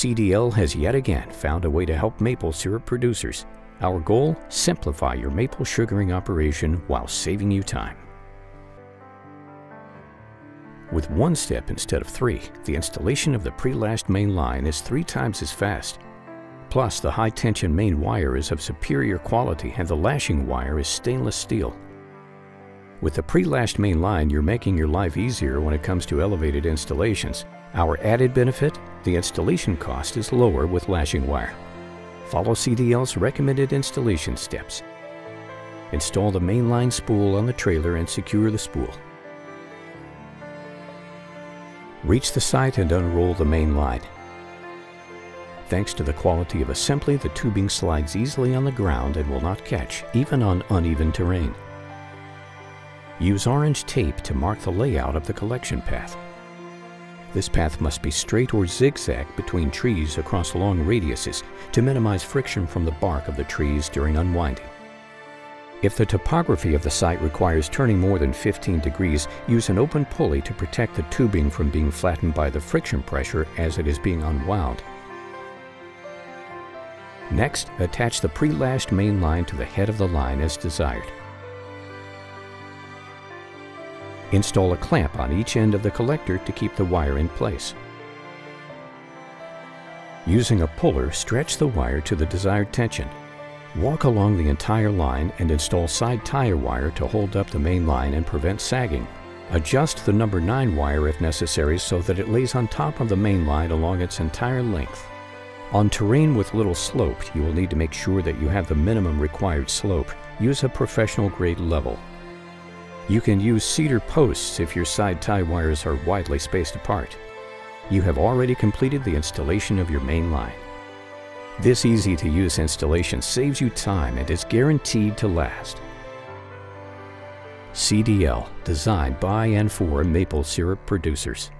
CDL has yet again found a way to help maple syrup producers. Our goal: simplify your maple sugaring operation while saving you time. With one step instead of 3, the installation of the pre-lashed main line is 3 times as fast. Plus, the high-tension main wire is of superior quality and the lashing wire is stainless steel. With the pre-lashed main line, you're making your life easier when it comes to elevated installations. Our added benefit: the installation cost is lower with lashing wire. Follow CDL's recommended installation steps. Install the mainline spool on the trailer and secure the spool. Reach the site and unroll the main line. Thanks to the quality of assembly, the tubing slides easily on the ground and will not catch, even on uneven terrain. Use orange tape to mark the layout of the collection path. This path must be straight or zigzag between trees across long radiuses to minimize friction from the bark of the trees during unwinding. If the topography of the site requires turning more than 15 degrees, use an open pulley to protect the tubing from being flattened by the friction pressure as it is being unwound. Next, attach the pre-lashed main line to the head of the line as desired. Install a clamp on each end of the collector to keep the wire in place. Using a puller, stretch the wire to the desired tension. Walk along the entire line and install side tire wire to hold up the main line and prevent sagging. Adjust the number 9 wire if necessary so that it lays on top of the main line along its entire length. On terrain with little slope, you will need to make sure that you have the minimum required slope. Use a professional grade level. You can use cedar posts if your side tie wires are widely spaced apart. You have already completed the installation of your main line. This easy-to-use installation saves you time and is guaranteed to last. CDL, designed by and for maple syrup producers.